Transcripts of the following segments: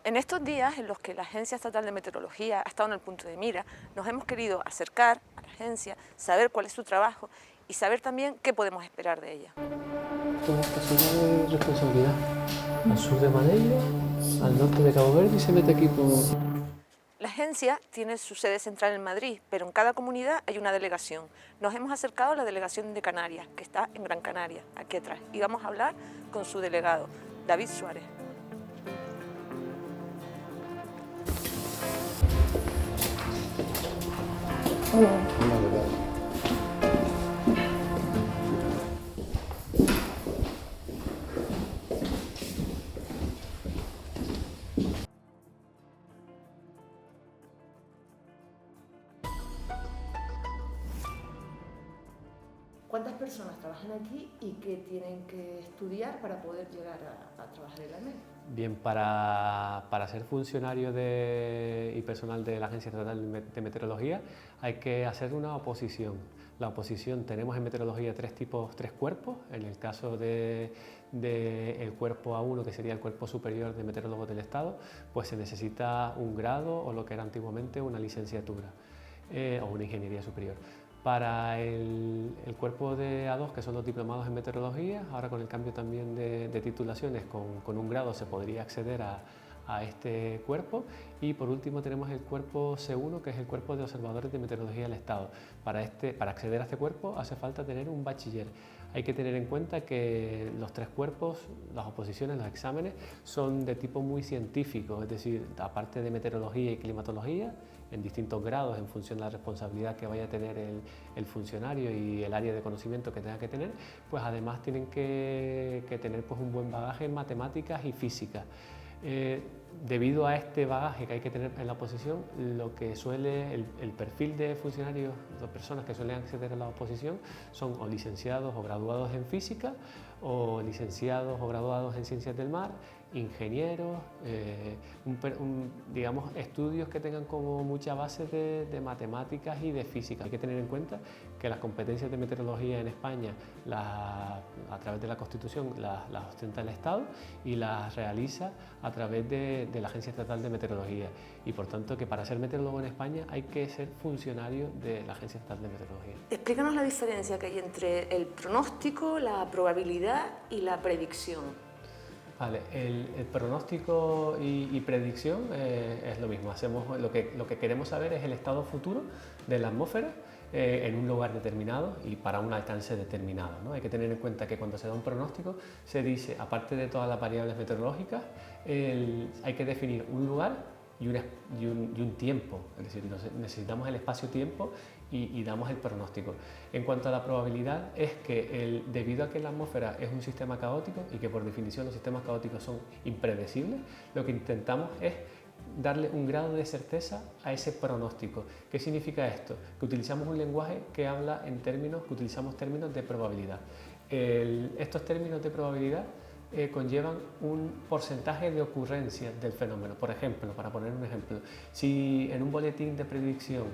En estos días en los que la Agencia Estatal de Meteorología ha estado en el punto de mira, nos hemos querido acercar a la agencia, saber cuál es su trabajo y saber también qué podemos esperar de ella. Toda esta zona de responsabilidad. Al sur de Madeira, al norte de Cabo Verde y se mete aquí por... La agencia tiene su sede central en Madrid, pero en cada comunidad hay una delegación. Nos hemos acercado a la delegación de Canarias, que está en Gran Canaria, aquí atrás, y vamos a hablar con su delegado, David Suárez. ¿Cuántas personas trabajan aquí y qué tienen que estudiar para poder llegar a trabajar en la AMET? Bien, para ser funcionario y personal de la Agencia Estatal de Meteorología hay que hacer una oposición. La oposición, tenemos en meteorología tres cuerpos. En el caso del cuerpo A1, que sería el cuerpo superior de meteorólogos del Estado, pues se necesita un grado o lo que era antiguamente una licenciatura o una ingeniería superior. Para el cuerpo de A2, que son los diplomados en meteorología, ahora con el cambio también de titulaciones, con un grado se podría acceder a este cuerpo. Y por último tenemos el cuerpo C1, que es el cuerpo de observadores de meteorología del Estado. Para acceder a este cuerpo hace falta tener un bachiller. Hay que tener en cuenta que los tres cuerpos, las oposiciones, los exámenes, son de tipo muy científico, es decir, aparte de meteorología y climatología, en distintos grados en función de la responsabilidad que vaya a tener el funcionario y el área de conocimiento que tenga que tener, pues además tienen que tener pues un buen bagaje en matemáticas y física. Debido a este bagaje que hay que tener en la oposición, lo que suele el perfil de funcionarios, de personas que suelen acceder a la oposición, son o licenciados o graduados en física, o licenciados o graduados en ciencias del mar, ingenieros, digamos, estudios que tengan como mucha base de matemáticas y de física. Hay que tener en cuenta que las competencias de meteorología en España, a través de la Constitución, las ostenta el Estado y las realiza a través de la Agencia Estatal de Meteorología. Y por tanto que para ser meteorólogo en España hay que ser funcionario de la Agencia Estatal de Meteorología. Explícanos la diferencia que hay entre el pronóstico, la probabilidad y la predicción. Vale, el pronóstico y predicción es lo mismo. Hacemos lo que queremos saber es el estado futuro de la atmósfera en un lugar determinado y para un alcance determinado, ¿no? Hay que tener en cuenta que cuando se da un pronóstico se dice, aparte de todas las variables meteorológicas, hay que definir un lugar y un tiempo, es decir, necesitamos el espacio-tiempo y damos el pronóstico. En cuanto a la probabilidad, es que debido a que la atmósfera es un sistema caótico y que por definición los sistemas caóticos son impredecibles, lo que intentamos es darle un grado de certeza a ese pronóstico. ¿Qué significa esto? Que utilizamos un lenguaje que habla que utilizamos términos de probabilidad. Estos términos de probabilidad conllevan un porcentaje de ocurrencia del fenómeno. Por ejemplo, para poner un ejemplo, si en un boletín de predicción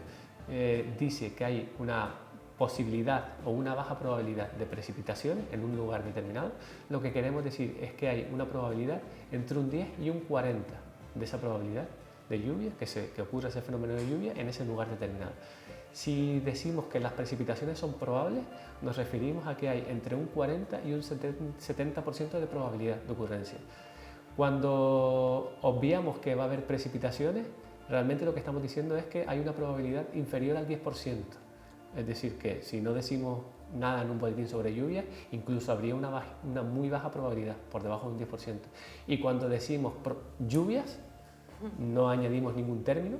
dice que hay una posibilidad o una baja probabilidad de precipitación en un lugar determinado, lo que queremos decir es que hay una probabilidad entre un 10 y un 40 de esa probabilidad de lluvia, que ocurra ese fenómeno de lluvia en ese lugar determinado. Si decimos que las precipitaciones son probables, nos referimos a que hay entre un 40 y un 70% de probabilidad de ocurrencia. Cuando obviamos que va a haber precipitaciones, realmente lo que estamos diciendo es que hay una probabilidad inferior al 10%. Es decir, que si no decimos nada en un boletín sobre lluvia, incluso habría una muy baja probabilidad, por debajo de un 10%. Y cuando decimos lluvias, no añadimos ningún término.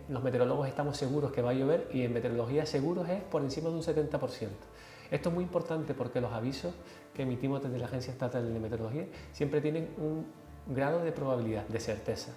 Los meteorólogos estamos seguros que va a llover y en meteorología seguros es por encima de un 70%. Esto es muy importante porque los avisos que emitimos desde la Agencia Estatal de Meteorología siempre tienen un grado de probabilidad, de certeza.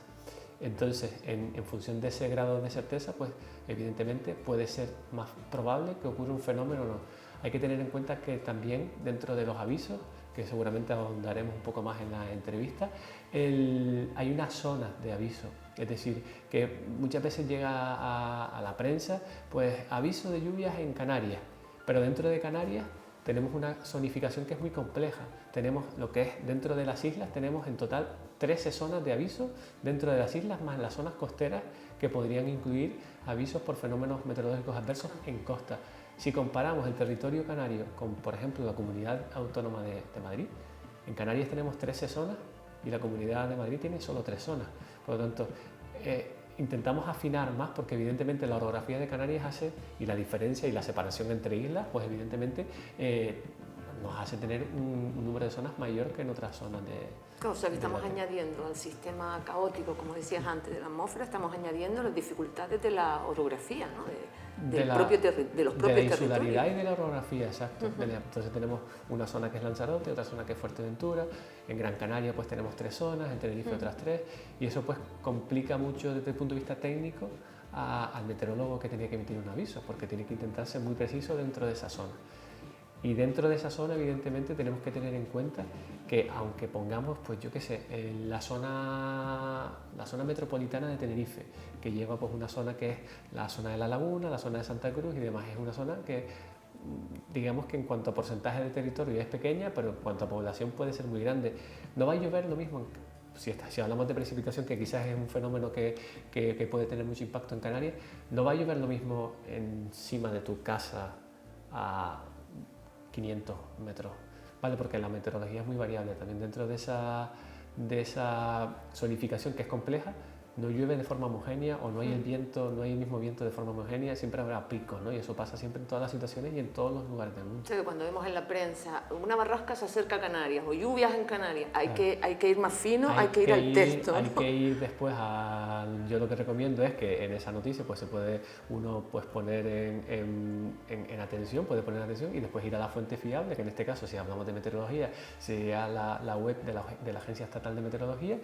Entonces, en función de ese grado de certeza, pues evidentemente puede ser más probable que ocurra un fenómeno o no. Hay que tener en cuenta que también dentro de los avisos, que seguramente ahondaremos un poco más en la entrevista, hay una zona de aviso. Es decir, que muchas veces llega a la prensa, pues aviso de lluvias en Canarias, pero dentro de Canarias tenemos una zonificación que es muy compleja. Tenemos lo que es dentro de las islas, tenemos en total 13 zonas de aviso dentro de las islas, más las zonas costeras que podrían incluir avisos por fenómenos meteorológicos adversos en costa. Si comparamos el territorio canario con, por ejemplo, la Comunidad Autónoma de Madrid, en Canarias tenemos 13 zonas y la Comunidad de Madrid tiene solo 3 zonas. Por lo tanto, intentamos afinar más porque evidentemente la orografía de Canarias hace, y la diferencia y la separación entre islas, pues evidentemente nos hace tener un número de zonas mayor que en otras zonas de... Claro, o sea que estamos añadiendo al sistema caótico, como decías antes, de la atmósfera, estamos añadiendo las dificultades de la orografía, ¿no? de los propios territorios. De la insularidad y de la orografía, exacto. Entonces tenemos una zona que es Lanzarote, otra zona que es Fuerteventura, en Gran Canaria pues tenemos 3 zonas, en Tenerife otras 3, y eso pues complica mucho desde el punto de vista técnico al meteorólogo que tenía que emitir un aviso, porque tiene que intentar ser muy preciso dentro de esa zona. Y dentro de esa zona, evidentemente, tenemos que tener en cuenta que, aunque pongamos, pues yo qué sé, la zona metropolitana de Tenerife, que lleva pues una zona que es la zona de la Laguna, la zona de Santa Cruz y demás, es una zona que, digamos que en cuanto a porcentaje de territorio es pequeña, pero en cuanto a población puede ser muy grande. No va a llover lo mismo, si hablamos de precipitación, que quizás es un fenómeno que puede tener mucho impacto en Canarias, no va a llover lo mismo encima de tu casa a 500 metros, ¿vale? Porque la meteorología es muy variable también. Dentro de esa zonificación que es compleja, no llueve de forma homogénea o no hay el viento, no hay el mismo viento de forma homogénea, siempre habrá picos, ¿no? Y eso pasa siempre en todas las situaciones y en todos los lugares del mundo. O sea que cuando vemos en la prensa una barrasca se acerca a Canarias o lluvias en Canarias, hay que ir más fino, hay que ir al texto, ¿no? Hay que ir después yo lo que recomiendo es que en esa noticia pues se puede uno pues poner en atención, puede poner en atención y después ir a la fuente fiable, que en este caso si hablamos de meteorología sería la web de la Agencia Estatal de Meteorología,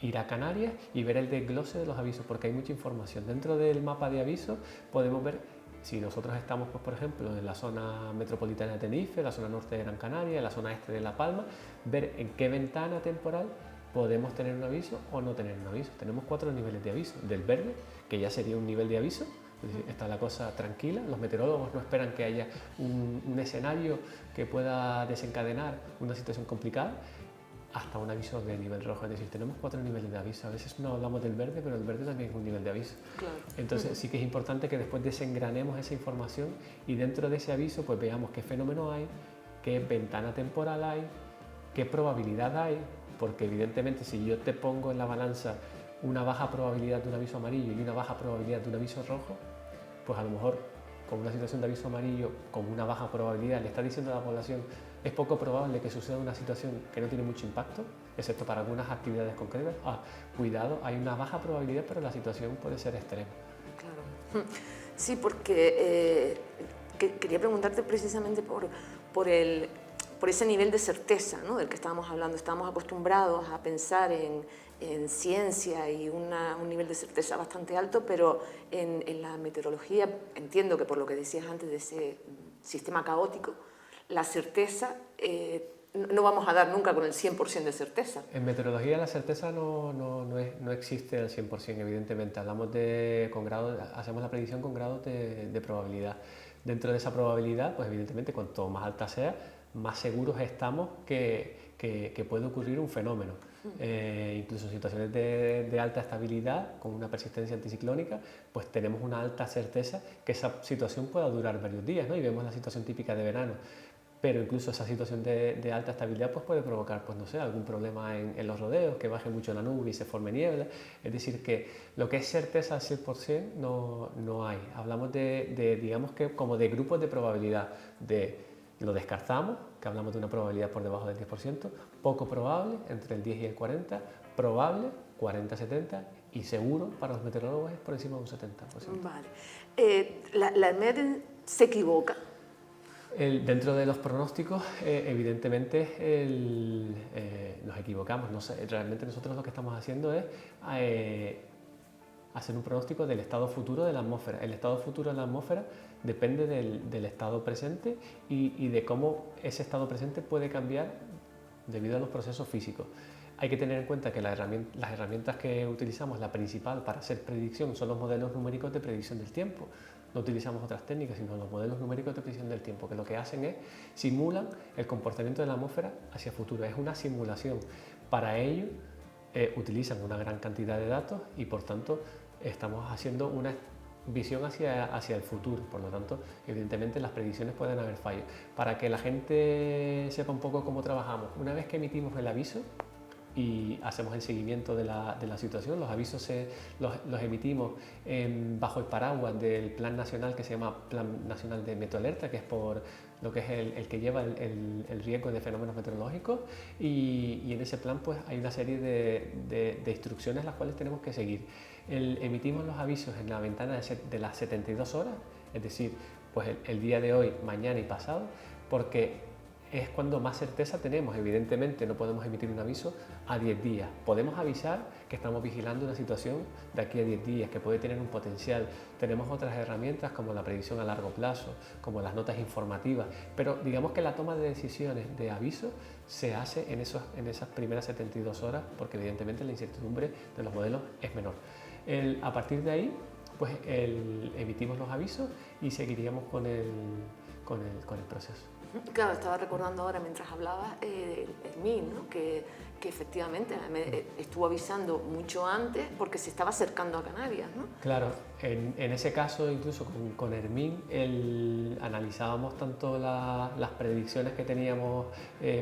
ir a Canarias y ver el desglose de los avisos, porque hay mucha información. Dentro del mapa de avisos podemos ver si nosotros estamos, pues, por ejemplo, en la zona metropolitana de Tenerife, la zona norte de Gran Canaria, la zona este de La Palma, ver en qué ventana temporal podemos tener un aviso o no tener un aviso. Tenemos 4 niveles de aviso. Del verde, que ya sería un nivel de aviso, es decir, está la cosa tranquila, los meteorólogos no esperan que haya un escenario que pueda desencadenar una situación complicada, hasta un aviso de nivel rojo, es decir, tenemos 4 niveles de aviso. A veces no hablamos del verde, pero el verde también es un nivel de aviso. Claro. Entonces sí que es importante que después desengranemos esa información y dentro de ese aviso pues veamos qué fenómeno hay, qué ventana temporal hay, qué probabilidad hay, porque evidentemente si yo te pongo en la balanza una baja probabilidad de un aviso amarillo y una baja probabilidad de un aviso rojo, pues a lo mejor con una situación de aviso amarillo con una baja probabilidad le está diciendo a la población es poco probable que suceda una situación que no tiene mucho impacto, excepto para algunas actividades concretas. Cuidado, hay una baja probabilidad, pero la situación puede ser extrema. Claro. Sí, porque quería preguntarte precisamente por ese nivel de certeza, ¿no?, del que estábamos hablando. Estamos acostumbrados a pensar en ciencia y un nivel de certeza bastante alto, pero en la meteorología, entiendo que por lo que decías antes de ese sistema caótico, la certeza no vamos a dar nunca con el 100% de certeza. En meteorología la certeza no existe al 100%, evidentemente. Hacemos la predicción con grados de probabilidad. Dentro de esa probabilidad, pues evidentemente cuanto más alta sea, más seguros estamos que puede ocurrir un fenómeno. Incluso en situaciones de alta estabilidad, con una persistencia anticiclónica, pues tenemos una alta certeza que esa situación pueda durar varios días, ¿no? Y vemos la situación típica de verano. Pero incluso esa situación de alta estabilidad pues puede provocar, pues no sé, algún problema en los rodeos, que baje mucho la nube y se forme niebla. Es decir, que lo que es certeza al 100% no hay. Hablamos digamos que como de grupos de probabilidad. Lo descartamos, que hablamos de una probabilidad por debajo del 10%, poco probable, entre el 10 y el 40, probable, 40-70, y seguro para los meteorólogos es por encima de un 70%. Vale. ¿La EMED se equivoca? Dentro de los pronósticos, evidentemente nos equivocamos. Realmente nosotros lo que estamos haciendo es hacer un pronóstico del estado futuro de la atmósfera. El estado futuro de la atmósfera depende del estado presente y de cómo ese estado presente puede cambiar debido a los procesos físicos. Hay que tener en cuenta que las herramientas que utilizamos, la principal para hacer predicción, son los modelos numéricos de predicción del tiempo. No utilizamos otras técnicas, sino los modelos numéricos de predicción del tiempo, que lo que hacen es simulan el comportamiento de la atmósfera hacia futuro. Es una simulación. Para ello, utilizan una gran cantidad de datos y por tanto estamos haciendo una visión hacia el futuro. Por lo tanto, evidentemente las predicciones pueden haber fallos. Para que la gente sepa un poco cómo trabajamos, una vez que emitimos el aviso y hacemos el seguimiento de la situación, los avisos los emitimos bajo el paraguas del Plan Nacional que se llama Plan Nacional de Meteoalerta, que es por lo que es el que lleva el riesgo de fenómenos meteorológicos, y en ese plan pues hay una serie de instrucciones las cuales tenemos que seguir. Emitimos los avisos en la ventana de las 72 horas, es decir, pues el día de hoy, mañana y pasado, porque es cuando más certeza tenemos. Evidentemente no podemos emitir un aviso a 10 días. Podemos avisar que estamos vigilando una situación de aquí a 10 días, que puede tener un potencial. Tenemos otras herramientas como la predicción a largo plazo, como las notas informativas, pero digamos que la toma de decisiones de aviso se hace en esas primeras 72 horas, porque evidentemente la incertidumbre de los modelos es menor. A partir de ahí, pues emitimos los avisos y seguiríamos con el proceso. Claro, estaba recordando ahora mientras hablabas el MIN, ¿no? que efectivamente estuvo avisando mucho antes porque se estaba acercando a Canarias, ¿no? Claro, en ese caso incluso con Hermín analizábamos tanto las predicciones que teníamos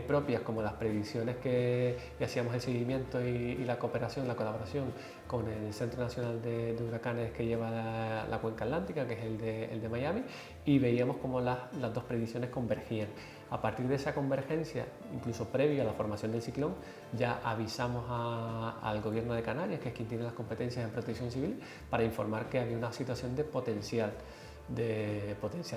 propias como las predicciones que hacíamos el seguimiento y la cooperación, la colaboración con el Centro Nacional de Huracanes que lleva la cuenca atlántica, que es el de Miami, y veíamos cómo las dos predicciones convergían. A partir de esa convergencia, incluso previo a la formación del ciclón, ya avisamos al Gobierno de Canarias, que es quien tiene las competencias en protección civil, para informar que había una situación de potencial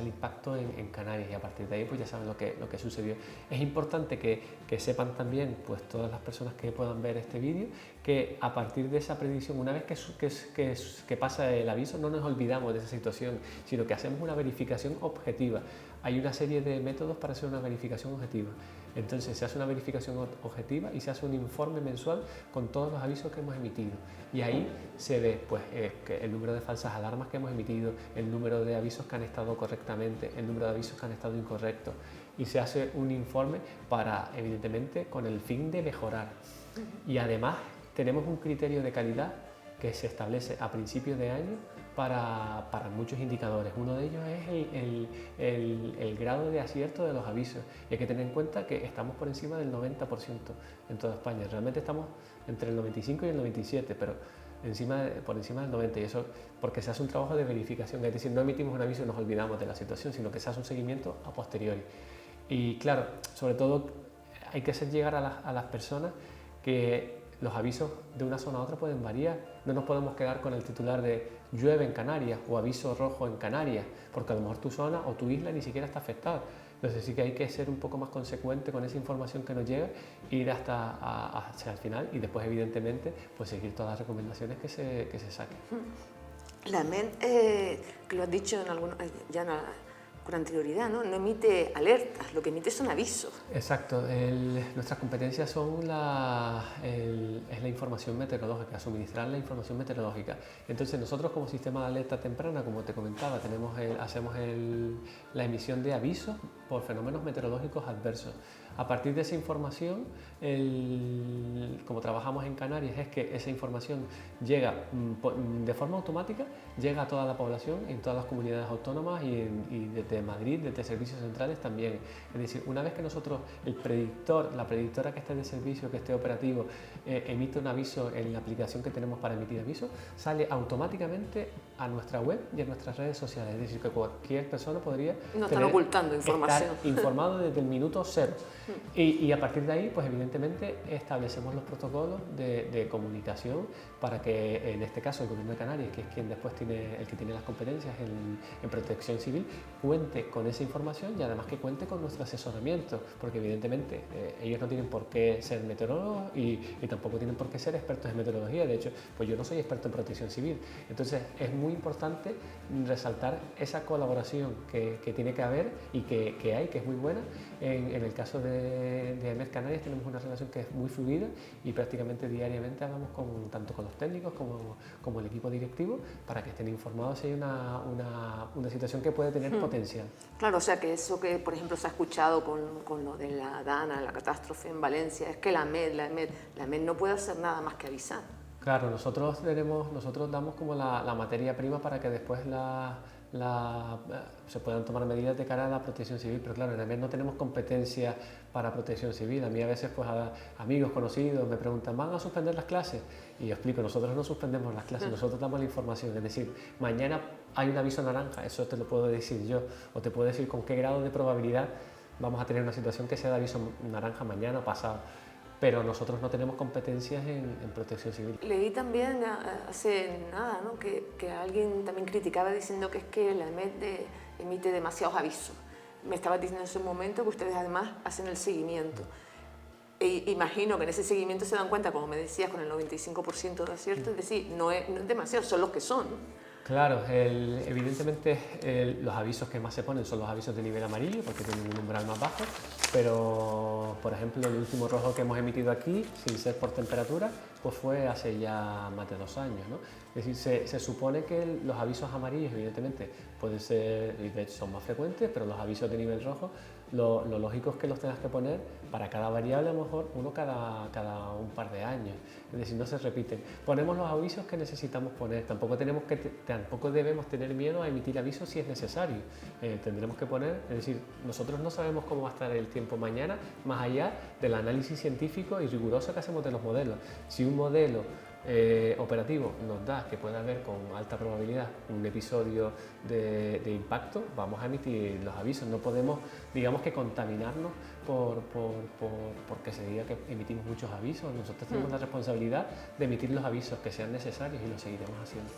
impacto en Canarias, y a partir de ahí pues ya saben lo que sucedió. Es importante que sepan también pues todas las personas que puedan ver este vídeo que a partir de esa predicción, una vez que pasa el aviso, no nos olvidamos de esa situación, sino que hacemos una verificación objetiva. Hay una serie de métodos para hacer una verificación objetiva. Entonces se hace una verificación objetiva y se hace un informe mensual con todos los avisos que hemos emitido, y ahí se ve pues, que el número de falsas alarmas que hemos emitido, el número de avisos que han estado correctamente, el número de avisos que han estado incorrectos, y se hace un informe para, evidentemente, con el fin de mejorar. Y además tenemos un criterio de calidad que se establece a principios de año para muchos indicadores. Uno de ellos es el grado de acierto de los avisos, y hay que tener en cuenta que estamos por encima del 90% en toda España. Realmente estamos entre el 95 y el 97, pero por encima del 90, y eso porque se hace un trabajo de verificación, es decir, no emitimos un aviso y nos olvidamos de la situación, sino que se hace un seguimiento a posteriori. Y claro, sobre todo hay que hacer llegar a las personas que los avisos de una zona a otra pueden variar. No nos podemos quedar con el titular de llueve en Canarias o aviso rojo en Canarias, porque a lo mejor tu zona o tu isla ni siquiera está afectada. Entonces sí que hay que ser un poco más consecuente con esa información que nos llega, ir hacia el final, y después evidentemente pues seguir todas las recomendaciones que se saquen. La MEN, que lo has dicho con anterioridad, ¿no? No emite alertas, lo que emite son avisos. Exacto, nuestras competencias son es la información meteorológica, suministrar la información meteorológica. Entonces nosotros como sistema de alerta temprana, como te comentaba, hacemos la emisión de avisos por fenómenos meteorológicos adversos. A partir de esa información, como trabajamos en Canarias, es que esa información llega de forma automática, llega a toda la población, en todas las comunidades autónomas y desde Madrid, desde servicios centrales también. Es decir, una vez que nosotros, la predictora que esté de servicio, que esté operativo, emite un aviso en la aplicación que tenemos para emitir avisos, sale automáticamente a nuestra web y a nuestras redes sociales. Es decir, que cualquier persona podría estar informado desde el minuto cero. Y a partir de ahí, pues evidentemente establecemos los protocolos de comunicación para que, en este caso, el Gobierno de Canarias, que es quien después el que tiene las competencias en protección civil, cuente con esa información, y además que cuente con nuestro asesoramiento, porque evidentemente ellos no tienen por qué ser meteorólogos y tampoco tienen por qué ser expertos en meteorología. De hecho, pues yo no soy experto en protección civil. Entonces es muy importante resaltar esa colaboración que tiene que haber y que hay, que es muy buena en el caso de de AEMET Canarias tenemos una relación que es muy fluida y prácticamente diariamente hablamos tanto con los técnicos como el equipo directivo para que estén informados si hay una situación que puede tener potencial. Claro, o sea que eso que por ejemplo se ha escuchado con lo de la Dana, la catástrofe en Valencia, es que la AEMET no puede hacer nada más que avisar. Claro, nosotros damos como la materia prima para que después se puedan tomar medidas de cara a la protección civil, pero claro, en AEMET no tenemos competencia para protección civil. A mí a veces pues amigos conocidos me preguntan, ¿van a suspender las clases? Y yo explico, nosotros no suspendemos las clases, nosotros damos la información, es decir, mañana hay un aviso naranja, eso te lo puedo decir yo, o te puedo decir con qué grado de probabilidad vamos a tener una situación que sea de aviso naranja mañana o pasado. Pero nosotros no tenemos competencias en protección civil. Leí también hace nada, ¿no? que alguien también criticaba diciendo que es que la AEMET emite demasiados avisos. Me estabas diciendo en ese momento que ustedes además hacen el seguimiento. Imagino que en ese seguimiento se dan cuenta, como me decías, con el 95% de acierto, es decir, no es demasiado, son los que son, ¿no? Claro, evidentemente los avisos que más se ponen son los avisos de nivel amarillo porque tienen un umbral más bajo, pero por ejemplo el último rojo que hemos emitido aquí, sin ser por temperatura, pues fue hace ya más de 2 años, ¿no? Es decir, se supone que los avisos amarillos evidentemente pueden ser, y de hecho son más frecuentes, pero los avisos de nivel rojo, lo lógico es que los tengas que poner para cada variable, a lo mejor uno cada un par de años, es decir, no se repiten. Ponemos los avisos que necesitamos poner, tampoco debemos tener miedo a emitir avisos si es necesario. Tendremos que poner, es decir, nosotros no sabemos cómo va a estar el tiempo mañana, más allá del análisis científico y riguroso que hacemos de los modelos. Si un modelo operativo nos da que puede haber con alta probabilidad un episodio de impacto, vamos a emitir los avisos. No podemos, digamos, que contaminarnos porque se diga que emitimos muchos avisos. Nosotros tenemos la responsabilidad de emitir los avisos que sean necesarios y lo seguiremos haciendo.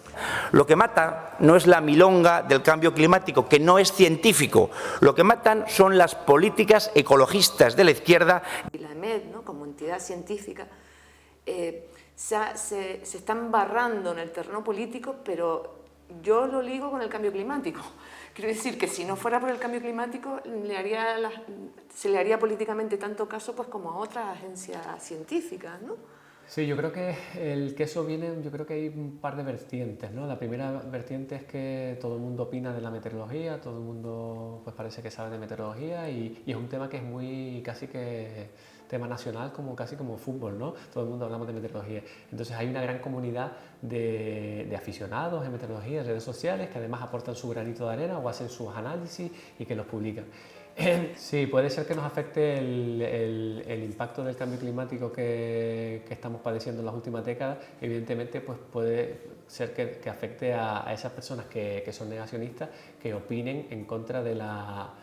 Lo que mata no es la milonga del cambio climático, que no es científico. Lo que matan son las políticas ecologistas de la izquierda. Y la AEMET, ¿no? Como entidad científica, se están barrando en el terreno político, pero yo lo ligo con el cambio climático. Quiero decir que si no fuera por el cambio climático, se le haría políticamente tanto caso pues, como a otras agencias científicas, ¿no? Sí, yo creo que el queso viene, yo creo que hay un par de vertientes, ¿no? La primera vertiente es que todo el mundo opina de la meteorología, todo el mundo pues parece que sabe de meteorología y es un tema que es muy casi que tema nacional, casi como fútbol, ¿no? Todo el mundo hablamos de meteorología. Entonces hay una gran comunidad de aficionados en meteorología, en redes sociales, que además aportan su granito de arena o hacen sus análisis y que los publican. Sí, puede ser que nos afecte el impacto del cambio climático que estamos padeciendo en las últimas décadas. Evidentemente, pues puede ser que afecte a esas personas que son negacionistas, que opinen en contra de la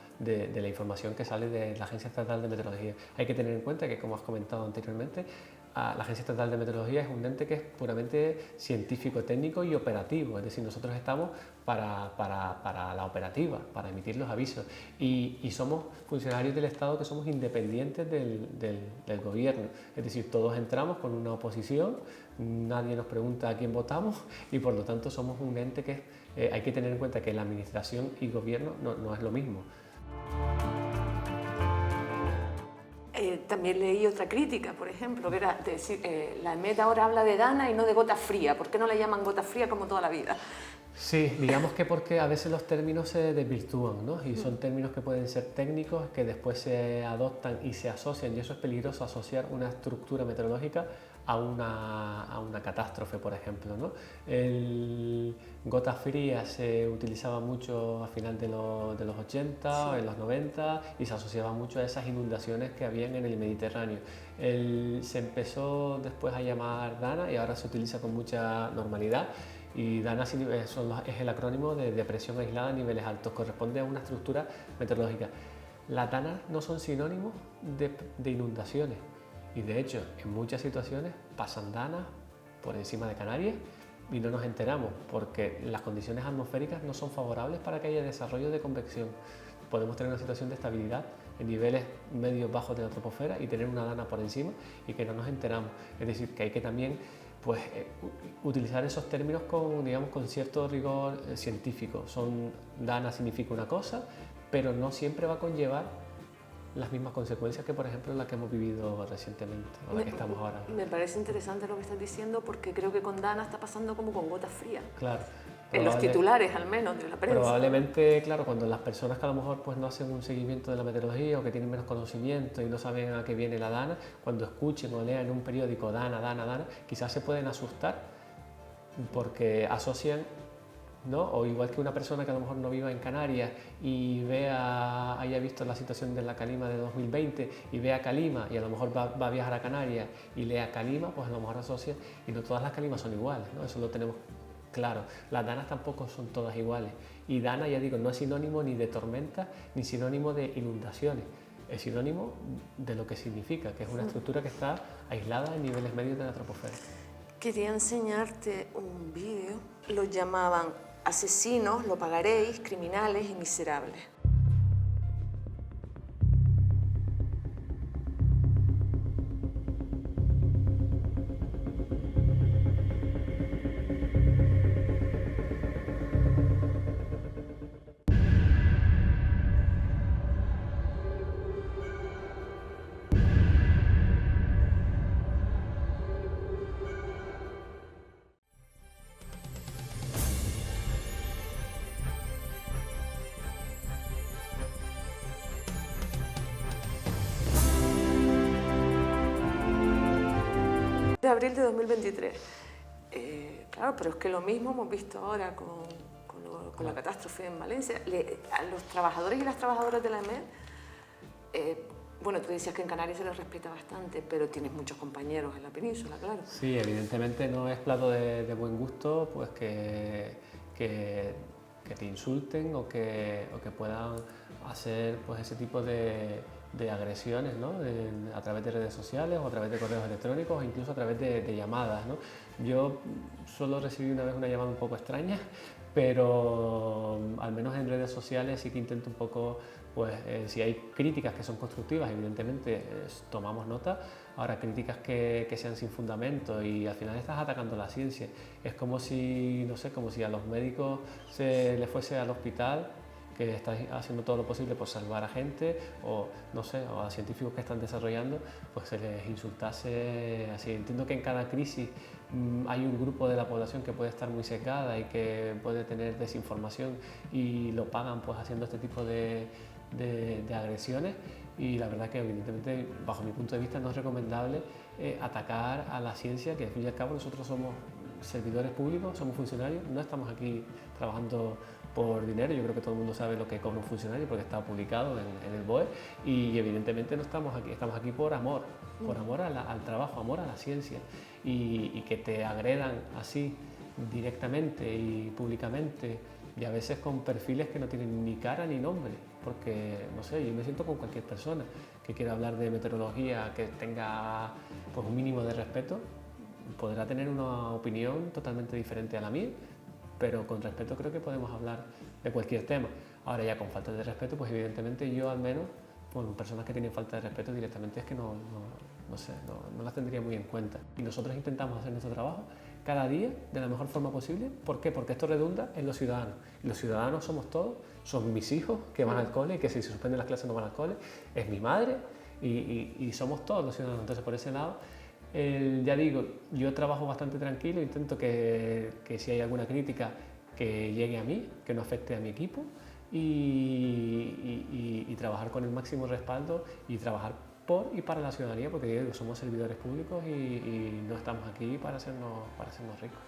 información que sale de la Agencia Estatal de Meteorología. Hay que tener en cuenta que, como has comentado anteriormente, la Agencia Estatal de Meteorología es un ente que es puramente científico, técnico y operativo, es decir, nosotros estamos para la operativa, para emitir los avisos y somos funcionarios del Estado que somos independientes del gobierno, es decir, todos entramos con una oposición, nadie nos pregunta a quién votamos y por lo tanto somos un ente que hay que tener en cuenta que la administración y gobierno no es lo mismo. También leí otra crítica, por ejemplo, que era decir, la AEMET ahora habla de Dana y no de gota fría. ¿Por qué no la llaman gota fría como toda la vida? Sí, digamos que porque a veces los términos se desvirtúan, ¿no? Y son términos que pueden ser técnicos, que después se adoptan y se asocian, y eso es peligroso, asociar una estructura meteorológica a una catástrofe, por ejemplo, ¿no? El gota fría se utilizaba mucho a final de los 80 o en los 90 y se asociaba mucho a esas inundaciones que habían en el Mediterráneo. Se empezó después a llamar Dana y ahora se utiliza con mucha normalidad. Y Dana es el acrónimo de depresión aislada a niveles altos, corresponde a una estructura meteorológica. Las Danas no son sinónimos de inundaciones y de hecho en muchas situaciones pasan Danas por encima de Canarias y no nos enteramos porque las condiciones atmosféricas no son favorables para que haya desarrollo de convección. Podemos tener una situación de estabilidad en niveles medios bajos de la troposfera y tener una Dana por encima y que no nos enteramos. Es decir, que hay que también utilizar esos términos con cierto rigor científico. Dana significa una cosa, pero no siempre va a conllevar las mismas consecuencias que, por ejemplo, la que hemos vivido recientemente, o la que estamos ahora. Me parece interesante lo que estás diciendo, porque creo que con Dana está pasando como con gotas frías. Claro. En los titulares, al menos, de la prensa. Probablemente, claro, cuando las personas que a lo mejor pues, no hacen un seguimiento de la meteorología o que tienen menos conocimiento y no saben a qué viene la Dana, cuando escuchen o lean en un periódico Dana, Dana, Dana, quizás se pueden asustar porque asocian, ¿no? O igual que una persona que a lo mejor no viva en Canarias y haya visto la situación de la Calima de 2020 y vea Calima y a lo mejor va a viajar a Canarias y lea Calima, pues a lo mejor asocia, y no todas las Calimas son iguales, ¿no? Eso lo tenemos claro. Las Danas tampoco son todas iguales. Y Dana, ya digo, no es sinónimo ni de tormenta ni sinónimo de inundaciones. Es sinónimo de lo que significa, que es una estructura que está aislada en niveles medios de la troposfera. Quería enseñarte un vídeo. Los llamaban asesinos, lo pagaréis, criminales y miserables. De abril de 2023. Claro, pero es que lo mismo hemos visto ahora con la catástrofe en Valencia. A los trabajadores y las trabajadoras de la EMET, bueno, tú decías que en Canarias se les respeta bastante, pero tienes muchos compañeros en la península, claro. Sí, evidentemente no es plato de buen gusto pues que te insulten o que puedan hacer pues ese tipo de agresiones, ¿no? A través de redes sociales o a través de correos electrónicos o incluso a través de llamadas, ¿no? Yo solo recibí una vez una llamada un poco extraña, pero al menos en redes sociales sí que intento un poco, pues si hay críticas que son constructivas, evidentemente tomamos nota. Ahora, críticas que sean sin fundamento y al final estás atacando la ciencia. Es como si, no sé, como si a los médicos se les fuese al hospital que está haciendo todo lo posible por salvar a gente, o no sé, o a científicos que están desarrollando, pues se les insultase así. Entiendo que en cada crisis hay un grupo de la población que puede estar muy secada y que puede tener desinformación y lo pagan pues haciendo este tipo de agresiones, y la verdad que evidentemente bajo mi punto de vista no es recomendable atacar a la ciencia, que al fin y al cabo nosotros somos servidores públicos, somos funcionarios, no estamos aquí trabajando por dinero. Yo creo que todo el mundo sabe lo que cobra un funcionario porque está publicado en el BOE, y evidentemente no estamos aquí por amor al trabajo, amor a la ciencia, y que te agredan así directamente y públicamente y a veces con perfiles que no tienen ni cara ni nombre, porque no sé, yo me siento con cualquier persona que quiera hablar de meteorología, que tenga pues un mínimo de respeto, podrá tener una opinión totalmente diferente a la mía, pero con respeto creo que podemos hablar de cualquier tema. Ahora ya con falta de respeto, pues evidentemente yo al menos, bueno, personas que tienen falta de respeto directamente es que no las tendría muy en cuenta. Y nosotros intentamos hacer nuestro trabajo cada día de la mejor forma posible. ¿Por qué? Porque esto redunda en los ciudadanos. Y los ciudadanos somos todos, son mis hijos que van al cole y que si se suspenden las clases no van al cole, es mi madre y somos todos los ciudadanos. Entonces por ese lado, ya digo, yo trabajo bastante tranquilo, intento que si hay alguna crítica que llegue a mí, que no afecte a mi equipo, y trabajar con el máximo respaldo y trabajar por y para la ciudadanía, porque digo, somos servidores públicos y no estamos aquí para hacernos ricos.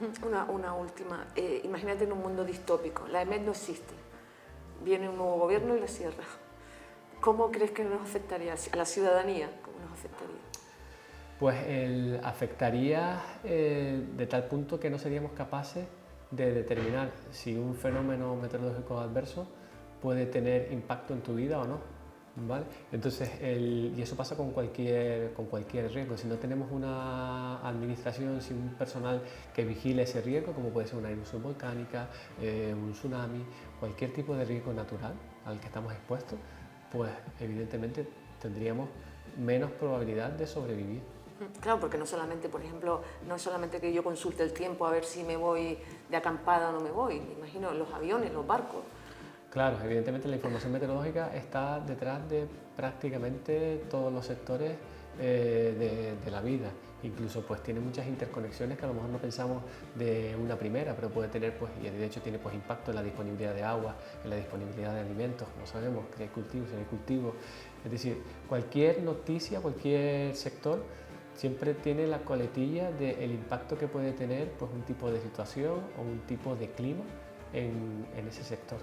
Una última, imagínate en un mundo distópico, la EMET no existe, viene un nuevo gobierno y la cierra. ¿Cómo crees que nos afectaría a la ciudadanía? ¿Cómo nos afectaría? Pues afectaría de tal punto que no seríamos capaces de determinar si un fenómeno meteorológico adverso puede tener impacto en tu vida o no, ¿vale? Entonces, y eso pasa con cualquier riesgo. Si no tenemos una administración, sin un personal que vigile ese riesgo, como puede ser una erupción volcánica, un tsunami, cualquier tipo de riesgo natural al que estamos expuestos, pues evidentemente tendríamos menos probabilidad de sobrevivir. Claro, porque no solamente, por ejemplo, no es solamente que yo consulte el tiempo a ver si me voy de acampada o no me voy. Me imagino los aviones, los barcos. Claro, evidentemente la información meteorológica está detrás de prácticamente todos los sectores de la vida. Incluso pues tiene muchas interconexiones que a lo mejor no pensamos de una primera, pero puede tener, pues, y de hecho tiene pues impacto en la disponibilidad de agua, en la disponibilidad de alimentos, como sabemos, que hay cultivos, si no hay cultivos. Es decir, cualquier noticia, cualquier sector siempre tiene la coletilla del impacto que puede tener pues un tipo de situación o un tipo de clima en ese sector.